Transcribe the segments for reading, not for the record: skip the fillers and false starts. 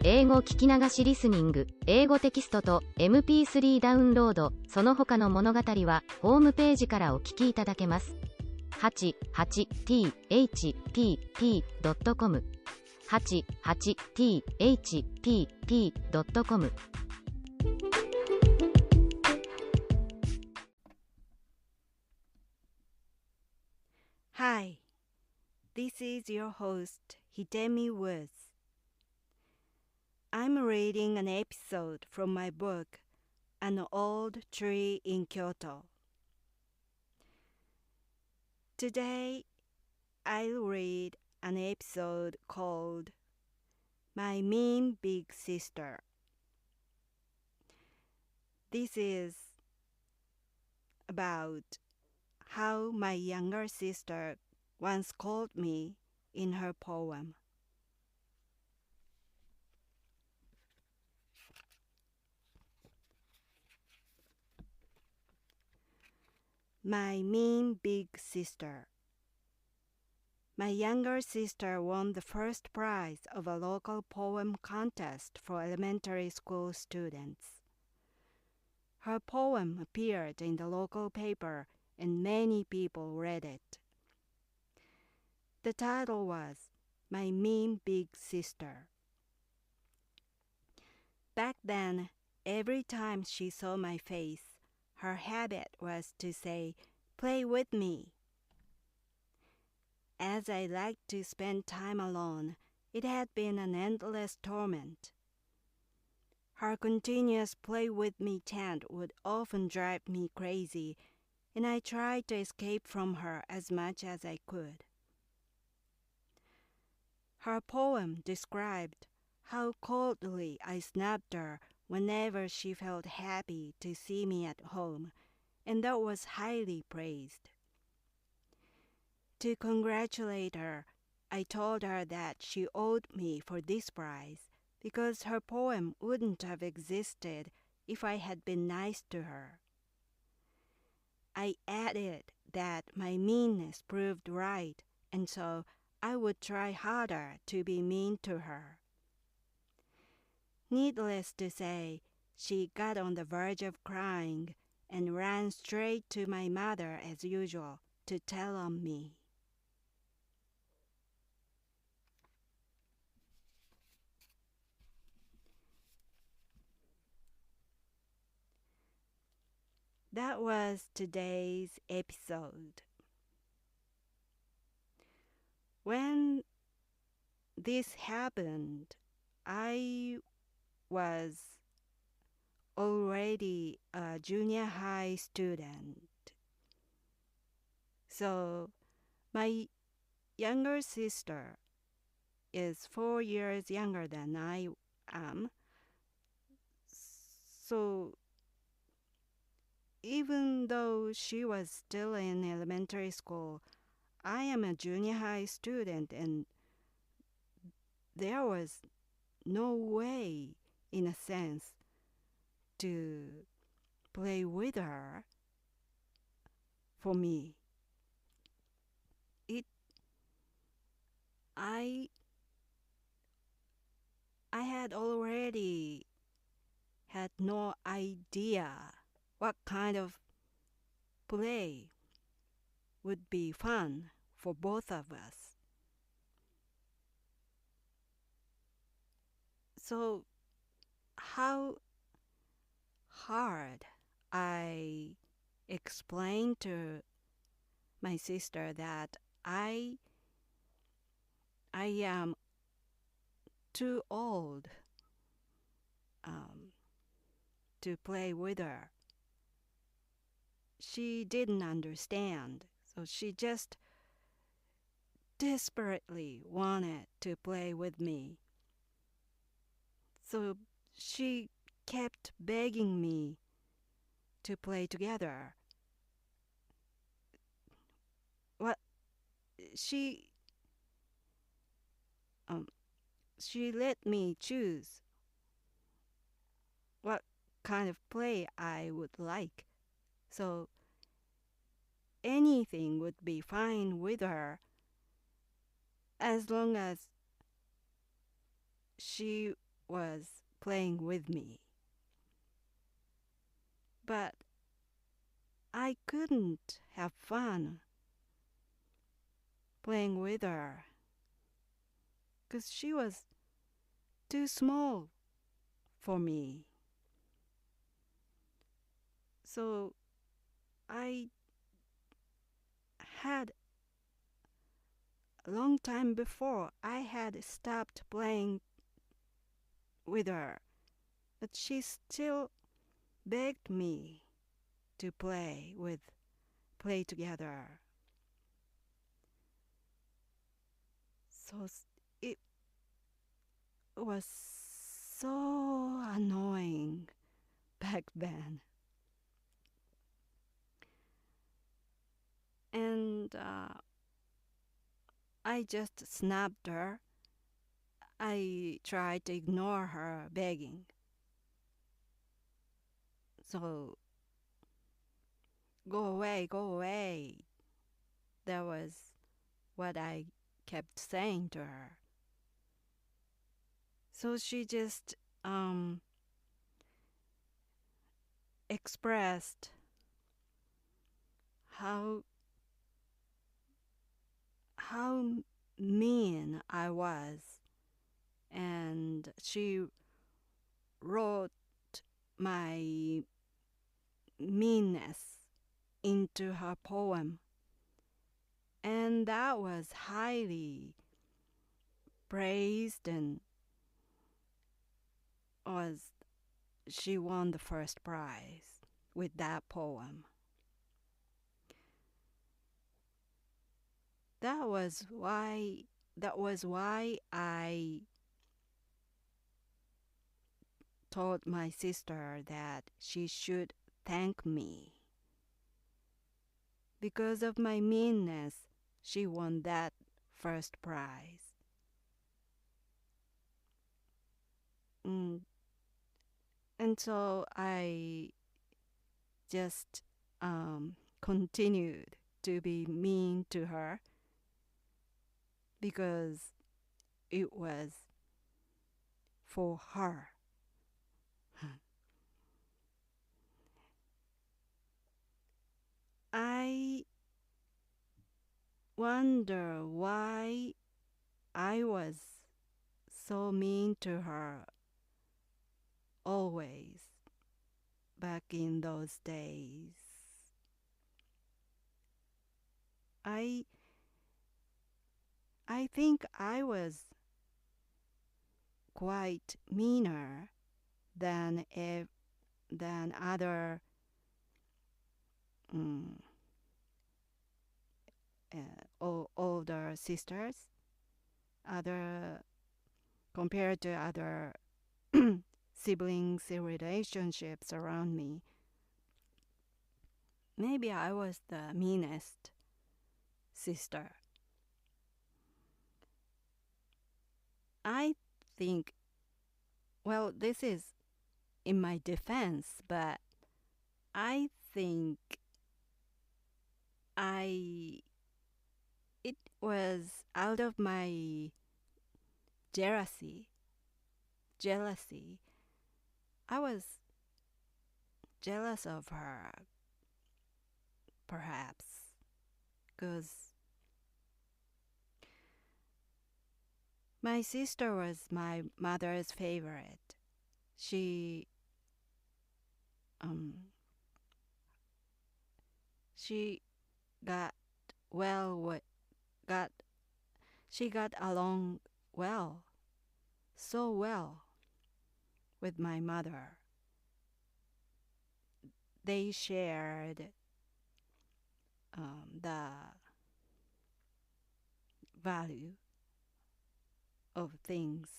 英語聞き流しリスニング、英語テキストと MP3 ダウンロード、その他の物語はホームページからお聞きいただけます。88thpp.com 88thpp.com Hi, this is your host, Hidemi Woods. I'm reading an episode from my book, An Old Tree in Kyoto. Today, I'll read an episode called My Mean Big Sister. This is about how my younger sister once called me in her poem. My mean big sister. My younger sister won the first prize of a local poem contest for elementary school students. Her poem appeared in the local paper and many people read it. The title was My Mean Big Sister. Back then, every time she saw my face, her habit was to say, "Play with me." As I liked to spend time alone, it had been an endless torment. Her continuous play with me chant would often drive me crazy, and I tried to escape from her as much as I could. Her poem described how coldly I snubbed her whenever she felt happy to see me at home, and that was highly praised. To congratulate her, I told her that she owed me for this prize because her poem wouldn't have existed if I had been nice to her. I added that my meanness proved right, and so I would try harder to be mean to her. Needless to say, she got on the verge of crying and ran straight to my mother as usual to tell on me. That was today's episode. When this happened, I was already a junior high student. So my younger sister is 4 years younger than I am. So even though she was still in elementary school, I am a junior high student, and there was no way, in a sense, to play with her for me. I had already had no idea what kind of play would be fun for both of us. So how hard I explained to my sister that I am too old to play with her. She didn't understand, so she just desperately wanted to play with me. So she kept begging me to play together. What she let me choose what kind of play I would like. So anything would be fine with her as long as she was playing with me. But I couldn't have fun playing with her because she was too small for me. So I had a long time before I had stopped playing with her, but she still begged me to play together. So it was so annoying back then. And I just snapped her. I tried to ignore her begging. So, go away, go away. That was what I kept saying to her. So she just expressed how mean I was, and she wrote my meanness into her poem, and that was highly praised, and she won the first prize with that poem. That was why I told my sister that she should thank me. Because of my meanness, she won that first prize. And so I just continued to be mean to her because it was for her. I wonder why I was so mean to her always back in those days. I think I was quite meaner than other older sisters, compared to other siblings relationships around me. Maybe I was the meanest sister. I think, well, this is in my defense, but I think it was out of my jealousy. I was jealous of her, perhaps, because my sister was my mother's favorite. She got along well, so well with my mother. They shared the value of things.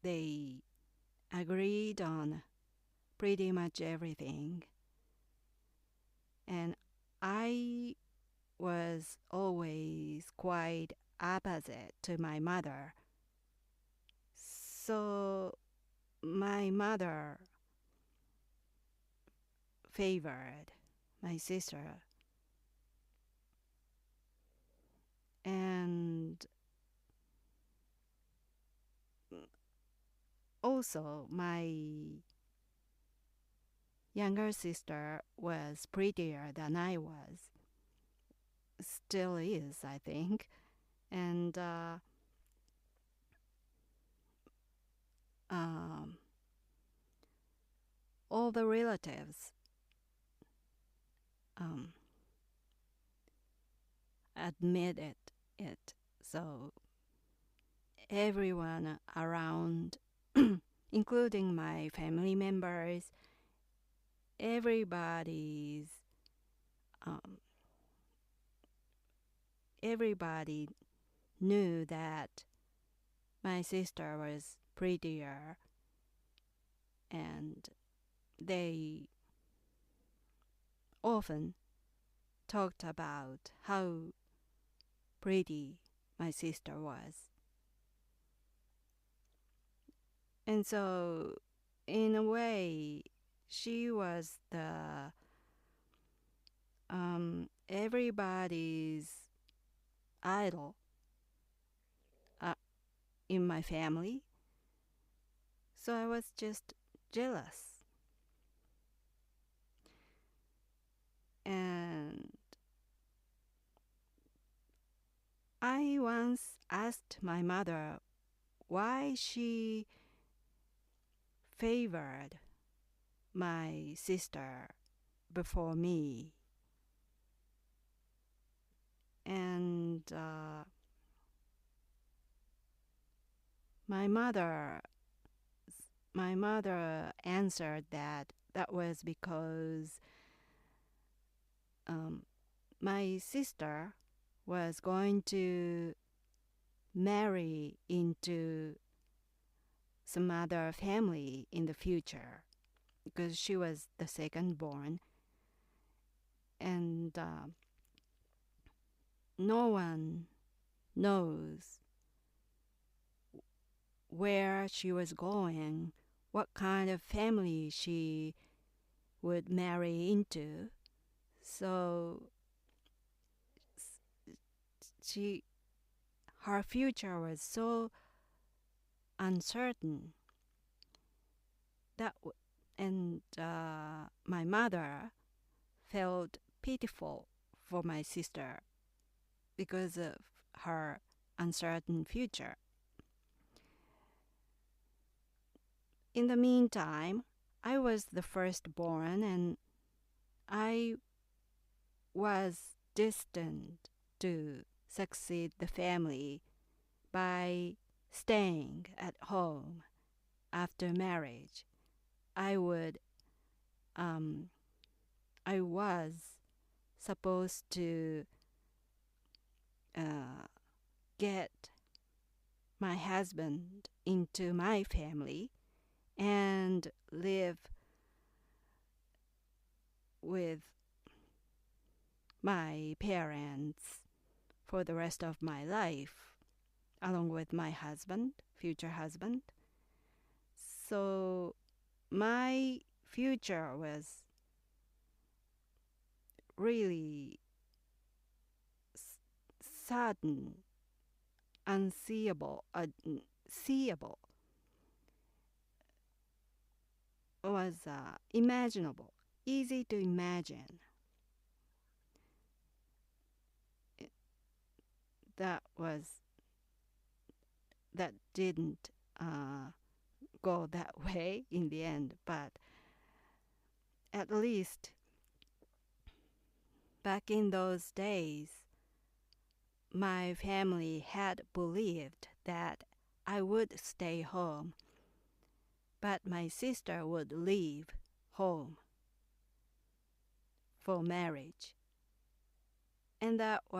They agreed on pretty much everything. And I was always quite opposite to my mother. So my mother favored my sister. And also, my younger sister was prettier than I was. Still is, I think. And all the relatives admitted it. So everyone around, including my family members, everybody knew that my sister was prettier, and they often talked about how pretty my sister was. And so, in a way, she was the everybody's idol in my family. So I was just jealous. And I once asked my mother why she favored my sister before me. And my mother answered that was because my sister was going to marry into some other family in the future, because she was the second born, and no one knows where she was going, what kind of family she would marry into. So her future was so uncertain that my mother felt pitiful for my sister because of her uncertain future. In the meantime, I was the firstborn, and I was destined to succeed the family by staying at home after marriage. I was supposed to get my husband into my family and live with my parents for the rest of my life, along with my husband, future husband. So my future was really sudden, unseeable, seeable. Was imaginable, easy to imagine. That didn't go that way in the end, but at least back in those days, my family had believed that I would stay home, but my sister would leave home for marriage. And that's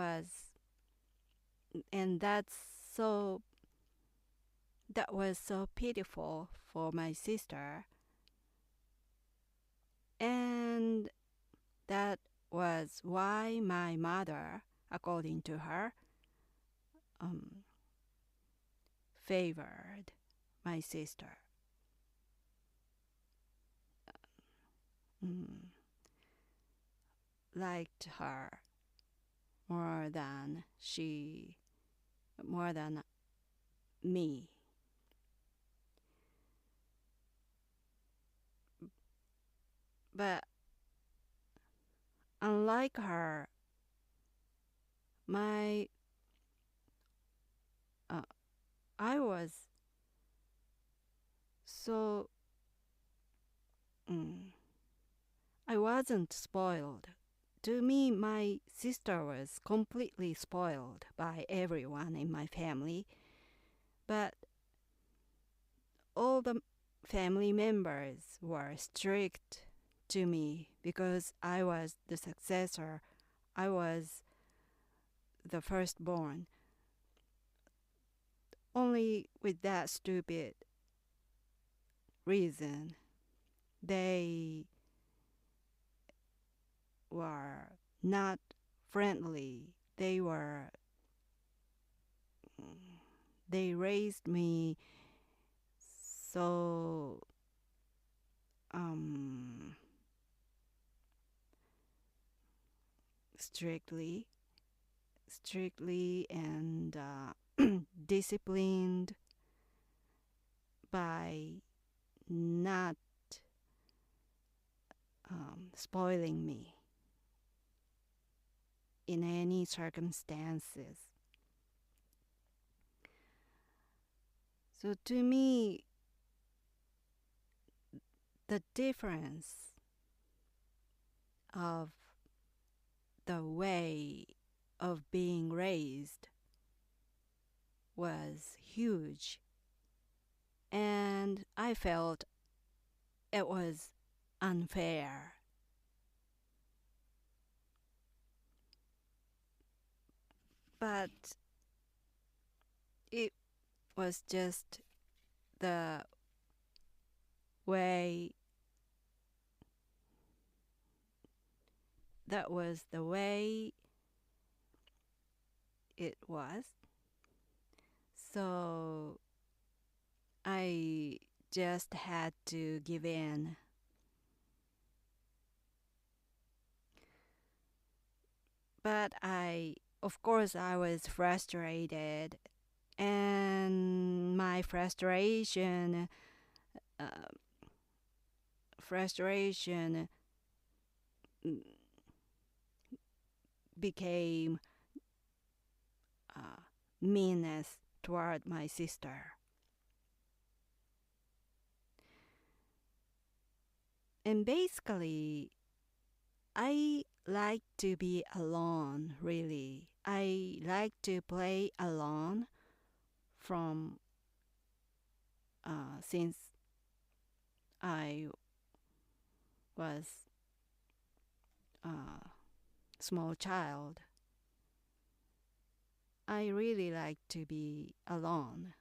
so pitiful for my sister. And that was why my mother, according to her, favored my sister. Liked her more than me. But unlike her, my I was so I wasn't spoiled. To me, my sister was completely spoiled by everyone in my family, but all the family members were strict to me because I was the successor. I was the firstborn. Only with that stupid reason, they were not friendly. They raised me so strictly and disciplined by not spoiling me in any circumstances. So to me, the difference of the way of being raised was huge, and I felt it was unfair. But it was just the way that was the way it was. So I just had to give in. But of course, I was frustrated, and my frustration became meanness toward my sister. And basically, I like to be alone, really. I like to play alone from since I was a small child. I really like to be alone.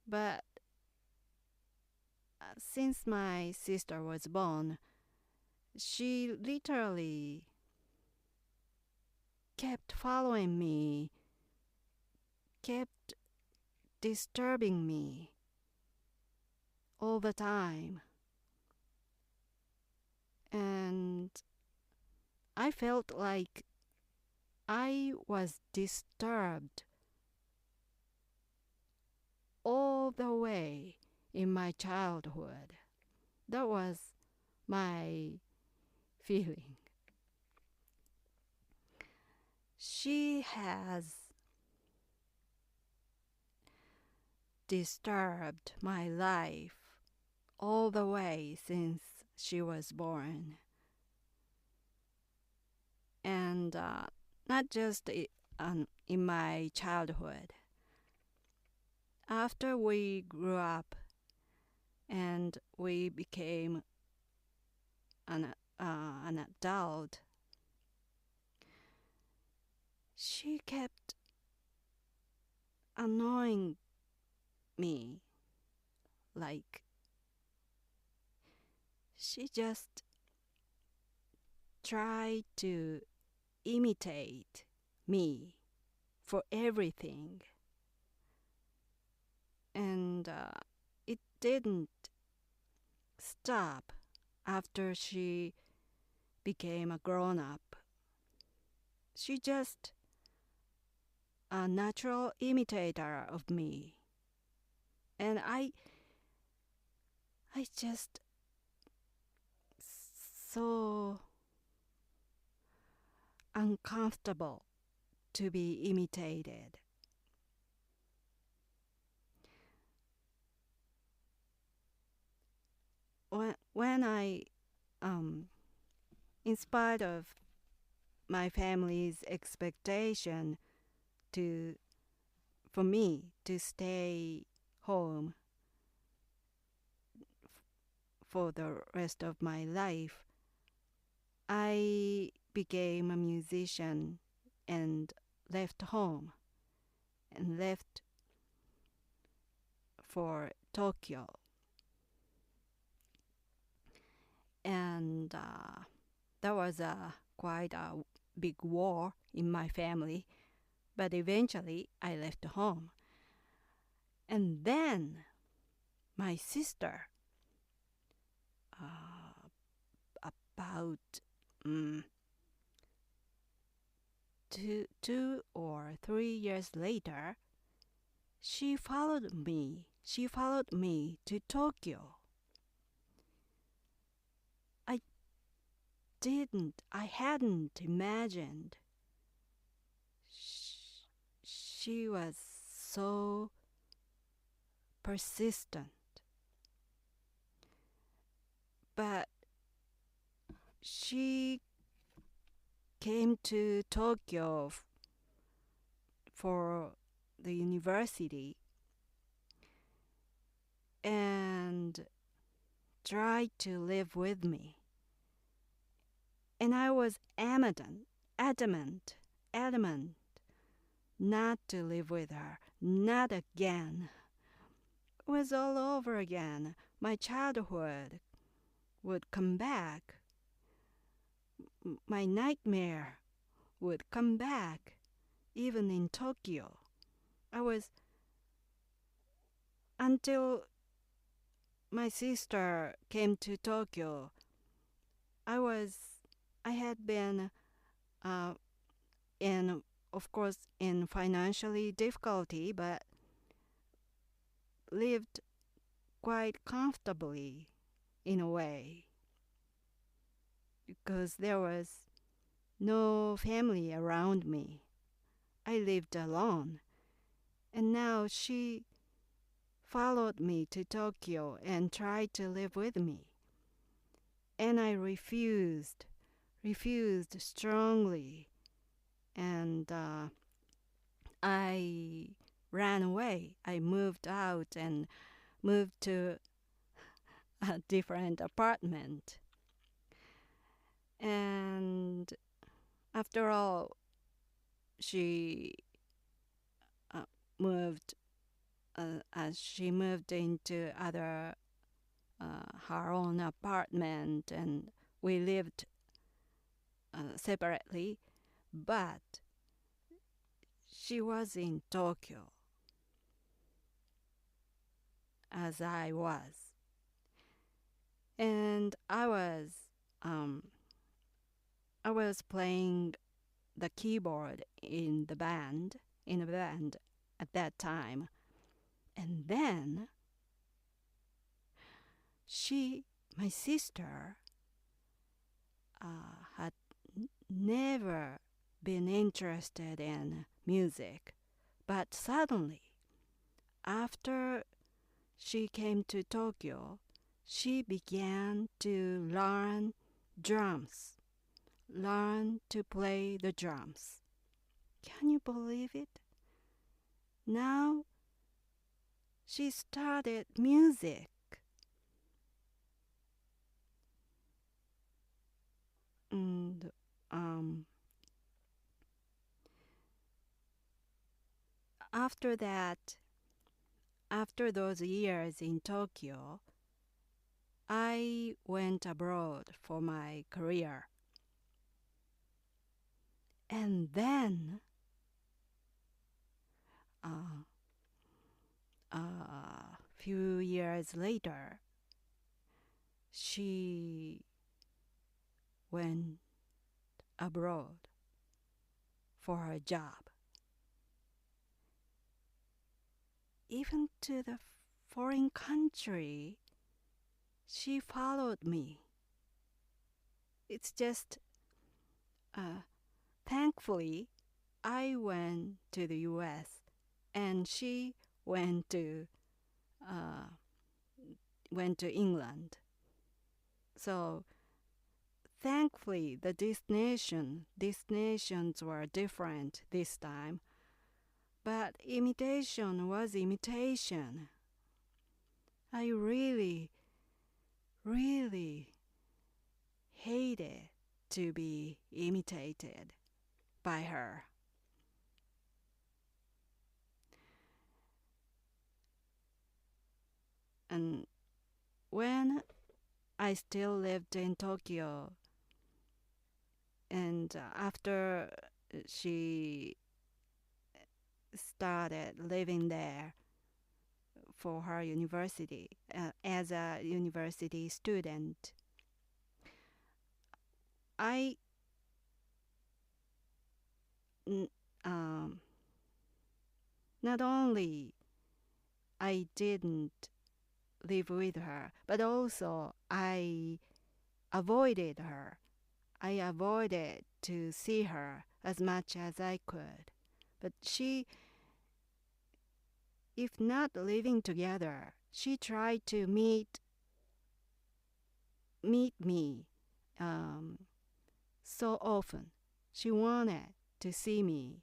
But since my sister was born, she literally kept following me, kept disturbing me all the time. And I felt like I was disturbed all the way in my childhood. That was my feeling. She has disturbed my life all the way since she was born. And not just in my childhood. After we grew up and we became an adult, she kept annoying me. Like, she just tried to imitate me for everything. And it didn't stop after she became a grown-up. She just a natural imitator of me. And I just so uncomfortable to be imitated. When in spite of my family's expectation for me to stay home for the rest of my life, I became a musician and left home and left for Tokyo. And that was quite a big war in my family, but eventually I left home. And then my sister, about 2 or 3 years later, she followed me to Tokyo. I hadn't imagined she was so persistent. But she came to Tokyo for the university and tried to live with me. And I was adamant not to live with her, not again. It was all over again. My childhood would come back. My nightmare would come back, even in Tokyo. Until my sister came to Tokyo, I had been in financially difficulty, but lived quite comfortably in a way, because there was no family around me. I lived alone. And now she followed me to Tokyo and tried to live with me. And I refused strongly. And I ran away. I moved out and moved to a different apartment. And after all, she moved into her own apartment, and we lived separately. But she was in Tokyo, as I was, and I was playing the keyboard in a band at that time. And then my sister, had never been interested in music, but suddenly, after she came to Tokyo, she began to learn to play the drums. Can you believe it? Now she started music. And after that, after those years in Tokyo, I went abroad for my career. And then a few years later, she went abroad for her job. Even to the foreign country, she followed me. it's just, thankfully, I went to the U.S. and she went to England. So thankfully, the destinations were different this time, but imitation was imitation. I really, really hated to be imitated by her. And when I still lived in Tokyo, and after she started living there for her university, as a university student, I not only I didn't live with her, but also I avoided her. I avoided to see her as much as I could. But she, if not living together, she tried to meet me so often. She wanted to see me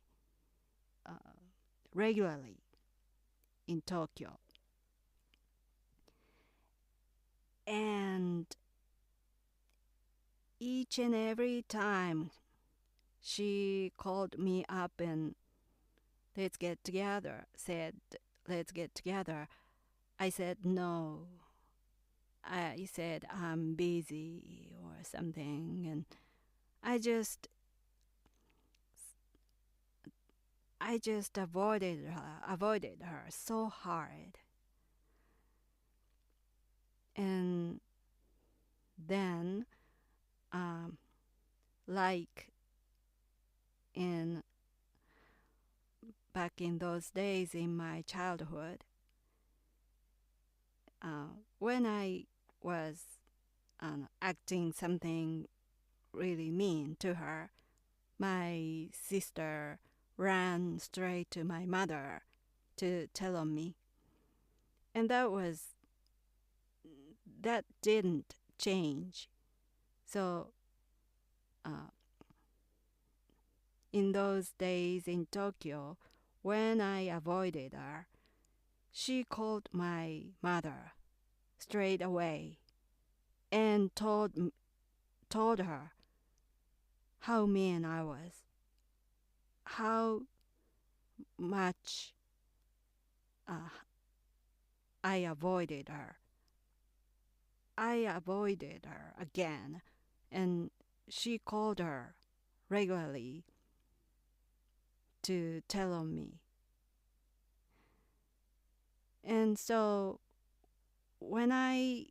regularly in Tokyo. And each and every time she called me up and let's get together, said, let's get together, I said no. I said I'm busy or something, and I just avoided her so hard. And then, like back in those days in my childhood, when I was acting something really mean to her, my sister ran straight to my mother to tell on me. And that didn't change. So in those days in Tokyo, when I avoided her, she called my mother straight away and told her how mean I was, how much I avoided her. I avoided her again, and she called her regularly to tell on me. And so when I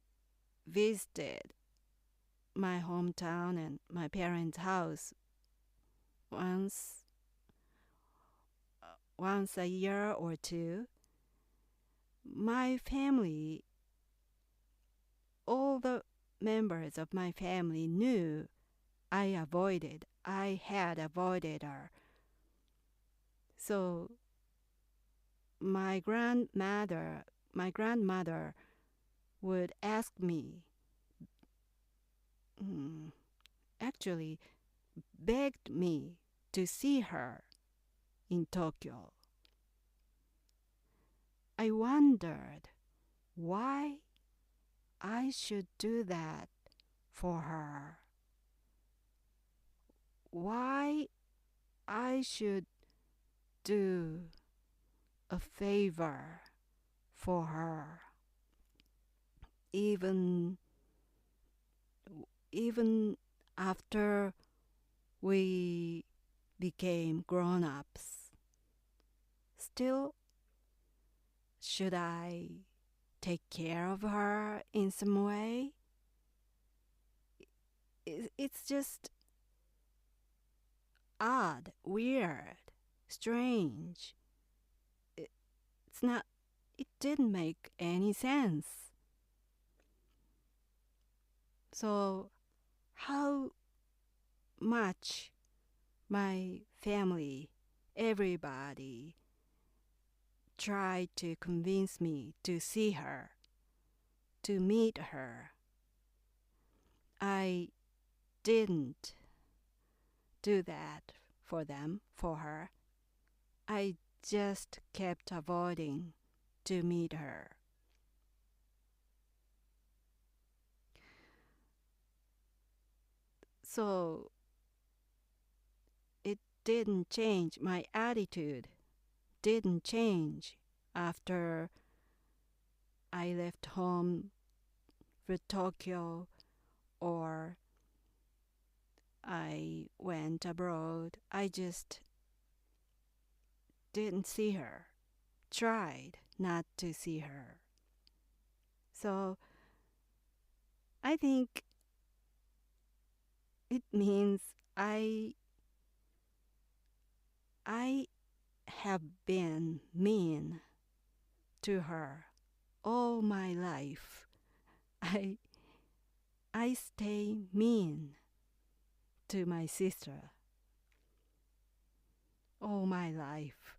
visited my hometown and my parents' house once a year or two, my family, all the members of my family knew I had avoided her. So my grandmother would ask me, actually begged me to see her in Tokyo. I wondered why I should do that for her. Why I should do a favor for her, even after we became grown-ups. Still, should I take care of her in some way? It's just odd, weird, strange. It didn't make any sense. So how much my family, everybody tried to convince me to see her, to meet her. I didn't do that for her. I just kept avoiding to meet her. So it didn't change. My attitude didn't change after I left home for Tokyo or I went abroad. I just didn't see her, tried not to see her. So I think it means I have been mean to her all my life. I stay mean to my sister all my life.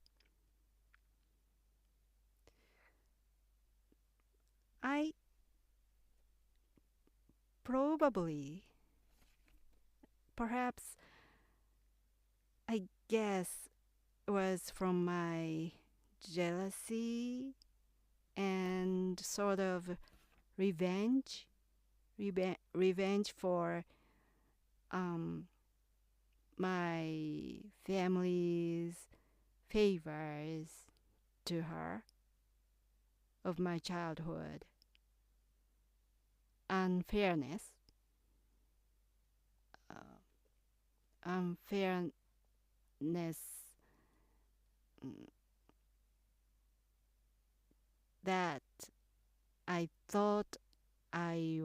I probably, perhaps, I guess was from my jealousy and sort of revenge for my family's favors to her of my childhood. Unfairness that I thought I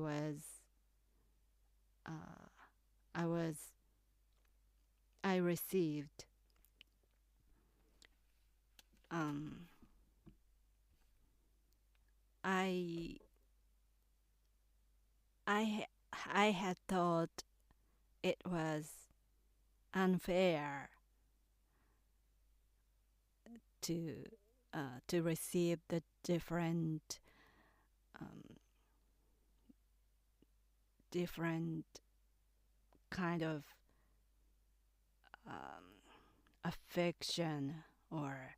received. I had thought it was unfair to receive the different kind of affection or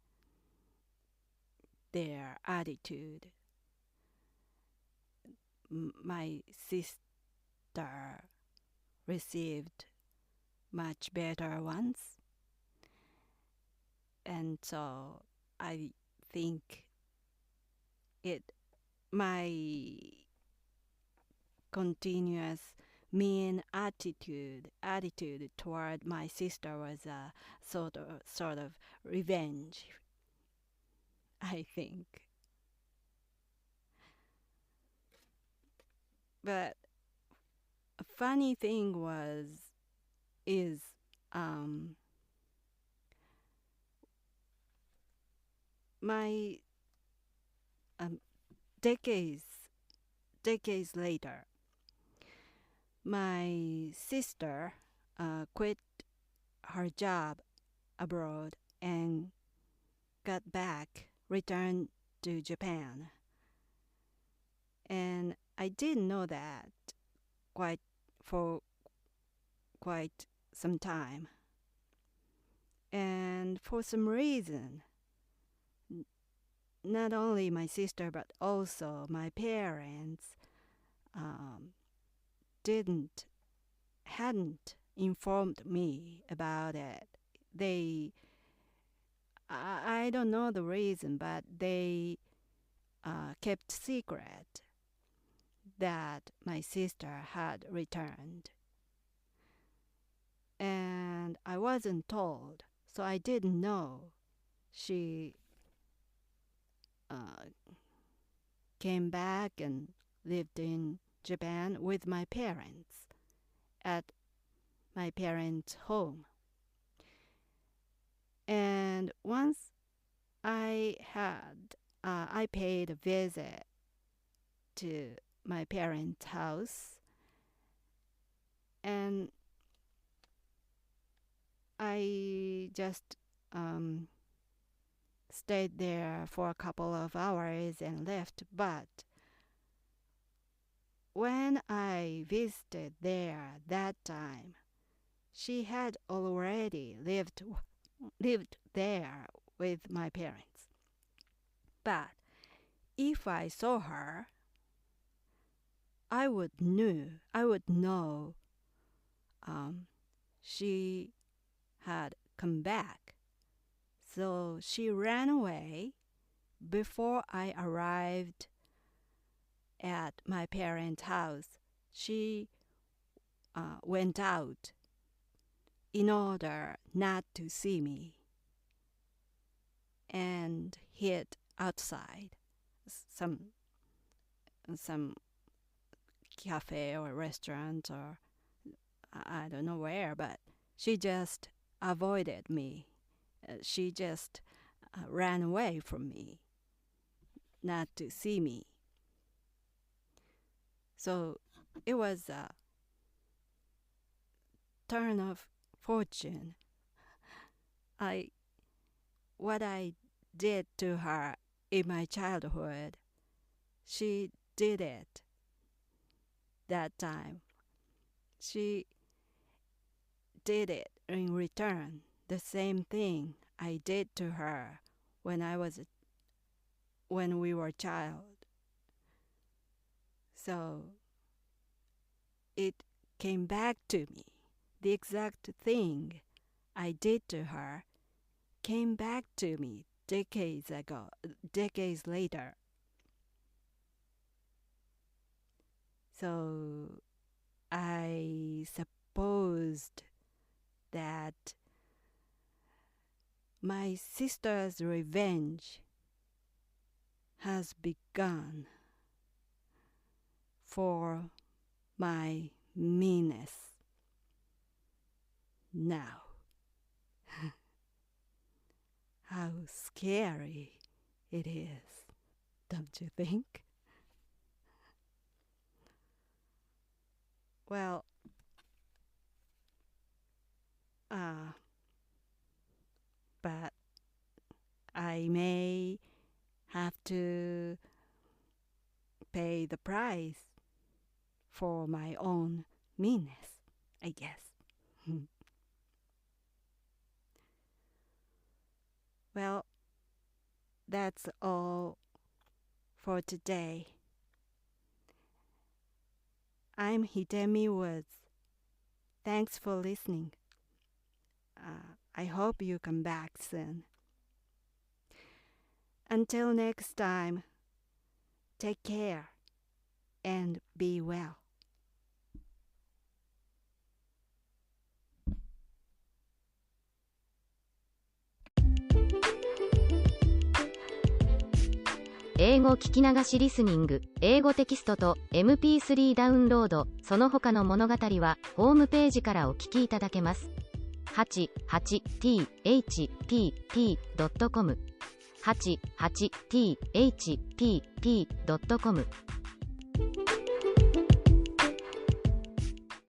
their attitude. My sister received much better ones, and so I think my continuous mean attitude toward my sister was a sort of revenge, I think. But a funny thing is my decades later, my sister quit her job abroad and returned to Japan. And I didn't know that for quite some time. And for some reason, not only my sister but also my parents hadn't informed me about it. I don't know the reason, but they kept secret that my sister had returned. And I wasn't told, so I didn't know she came back and lived in Japan with my parents at my parents' home. And once I paid a visit to my parents' house, and I just stayed there for a couple of hours and left, but when I visited there that time, she had already lived there with my parents. But if I saw her, I would know she had come back. So she ran away before I arrived at my parents' house. She went out in order not to see me and hid outside some cafe or restaurant, or I don't know where, but she just avoided me. She just ran away from me, not to see me. So it was a turn of fortune. What I did to her in my childhood, she did it that time. She did it in return, the same thing I did to her when we were a child. So it came back to me. The exact thing I did to her came back to me decades later. So I supposed that my sister's revenge has begun for my meanness now. How scary it is, don't you think? Well, but I may have to pay the price for my own meanness, I guess. Well, that's all for today. I'm Hidemi Woods. Thanks for listening. I hope you come back soon. Until next time, take care and be well. 英語聞き流しリスニング、英語テキストと MP3 ダウンロード、その他の物語はホームページからお聞きいただけます。88thpp.com 88thpp.com